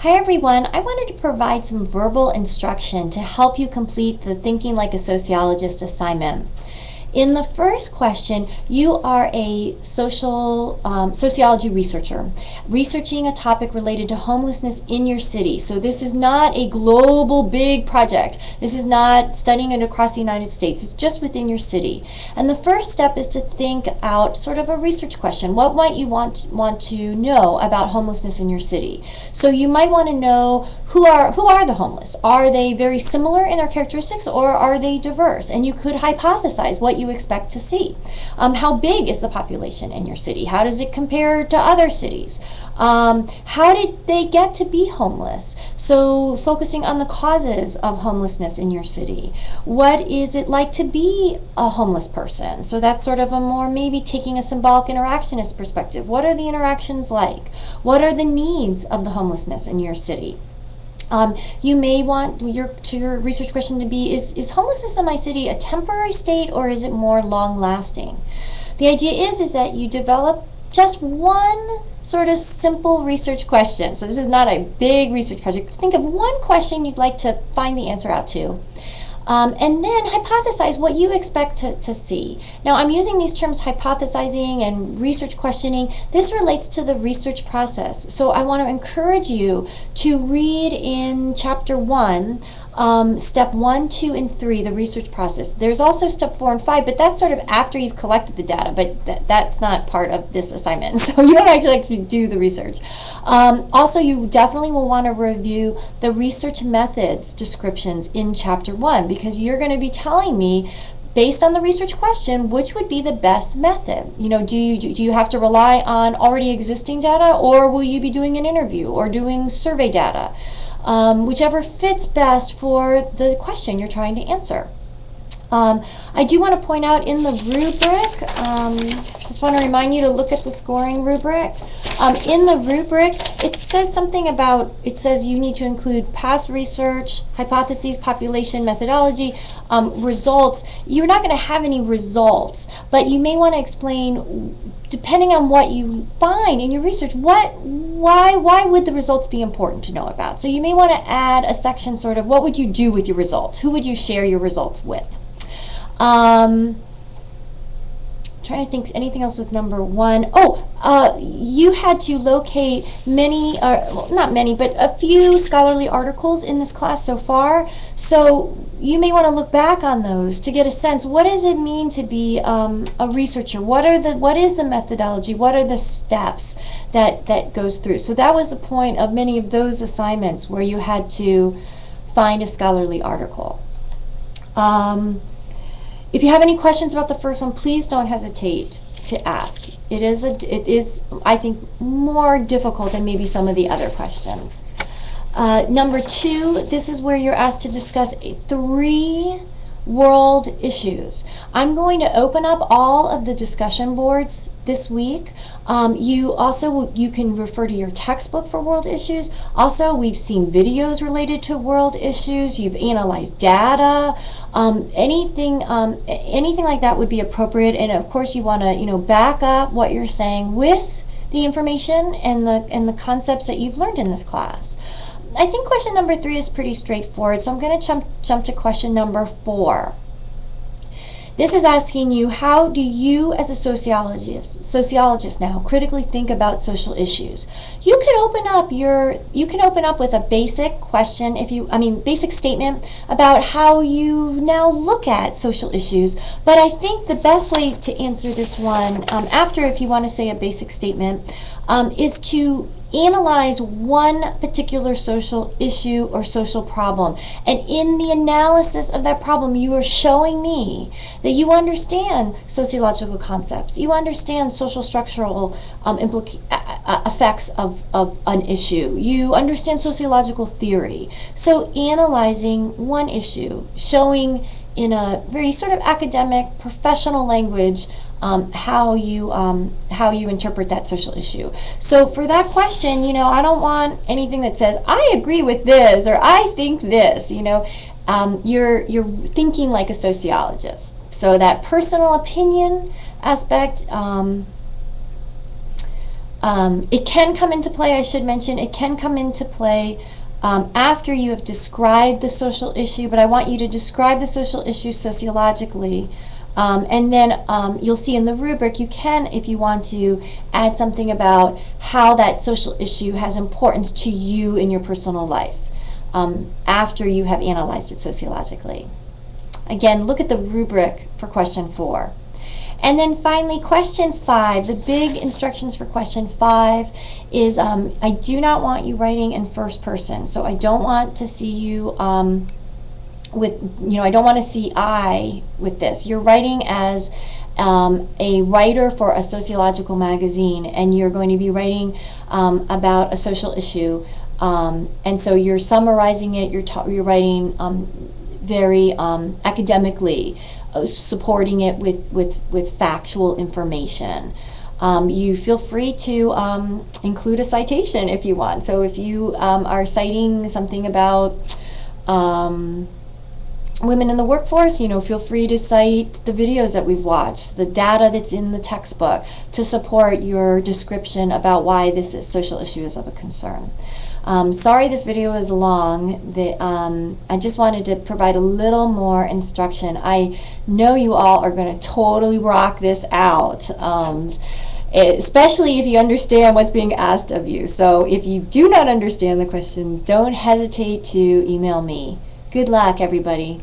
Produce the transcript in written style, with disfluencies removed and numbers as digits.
Hi everyone, I wanted to provide some verbal instruction to help you complete the Thinking Like a Sociologist assignment. In the first question, you are a sociology researcher, researching a topic related to homelessness in your city. So this is not a global big project. This is not studying it across the United States. It's just within your city. And the first step is to think out sort of a research question. What might you want to know about homelessness in your city? So you might want to know who are the homeless? Are they very similar in their characteristics, or are they diverse? And you could hypothesize what you expect to see. How big is the population in your city? How does it compare to other cities? How did they get to be homeless? So focusing on the causes of homelessness in your city. What is it like to be a homeless person? So that's sort of a more maybe taking a symbolic interactionist perspective. What are the interactions like? What are the needs of the homelessness in your city? You may want your research question to be, is homelessness in my city a temporary state, or is it more long-lasting? The idea is that you develop just one sort of simple research question. So this is not a big research project. Just think of one question you'd like to find the answer out to. And then hypothesize what you expect to see. Now, I'm using these terms hypothesizing and research questioning. This relates to the research process. So I want to encourage you to read in Chapter 1, Step 1, 2, and 3, the research process. There's also Step 4 and 5, but that's sort of after you've collected the data, but that's not part of this assignment. So you don't actually do the research. Also, you definitely will want to review the research methods descriptions in Chapter 1, because you're going to be telling me, based on the research question, which would be the best method. You know, do you have to rely on already existing data, or will you be doing an interview or doing survey data? Whichever fits best for the question you're trying to answer. I do want to point out in the rubric, just want to remind you to look at the scoring rubric. In the rubric, it says something about, it says you need to include past research, hypotheses, population, methodology, results. You're not going to have any results, but you may want to explain, depending on what you find in your research, why would the results be important to know about? So you may want to add a section sort of, what would you do with your results? Who would you share your results with? Trying to think anything else with number 1. You had to locate many, well, not many, but a few scholarly articles in this class so far. So you may want to look back on those to get a sense, what does it mean to be a researcher? What is the methodology? What are the steps that goes through? So that was the point of many of those assignments, where you had to find a scholarly article. If you have any questions about the first one, please don't hesitate to ask. It is, I think, more difficult than maybe some of the other questions. Number 2, this is where you're asked to discuss 3 world issues. I'm going to open up all of the discussion boards this week. You can refer to your textbook for world issues. Also, we've seen videos related to world issues. You've analyzed data. Anything like that would be appropriate. And of course, you want to back up what you're saying with the information and the concepts that you've learned in this class. I think question number 3 is pretty straightforward, so I'm going to jump to question number 4. This is asking you, how do you as a sociologist now critically think about social issues? You can open up with a basic question, basic statement about how you now look at social issues. But I think the best way to answer this one, if you want to say a basic statement, is to analyze one particular social issue or social problem. And in the analysis of that problem, you are showing me that you understand sociological concepts. You understand social structural effects of an issue. You understand sociological theory. So analyzing one issue, showing in a very sort of academic, professional language how you interpret that social issue. So for that question, I don't want anything that says, I agree with this, or I think this. You're thinking like a sociologist. So that personal opinion aspect It can come into play, I should mention, it can come into play after you have described the social issue, but I want you to describe the social issue sociologically. And then you'll see in the rubric you can, if you want to, add something about how that social issue has importance to you in your personal life after you have analyzed it sociologically. Again, look at the rubric for question 4. And then finally, question 5, the big instructions for question 5 is I do not want you writing in first person. So I don't want to see you I don't want to see I with this. You're writing as a writer for a sociological magazine, and you're going to be writing about a social issue. And so you're summarizing it, you're writing very academically, supporting it with factual information. You feel free to include a citation if you want. So if you are citing something about women in the workforce, feel free to cite the videos that we've watched, the data that's in the textbook to support your description about why this social issue is of a concern. Sorry this video is long. I just wanted to provide a little more instruction. I know you all are going to totally rock this out, especially if you understand what's being asked of you. So if you do not understand the questions, don't hesitate to email me. Good luck, everybody.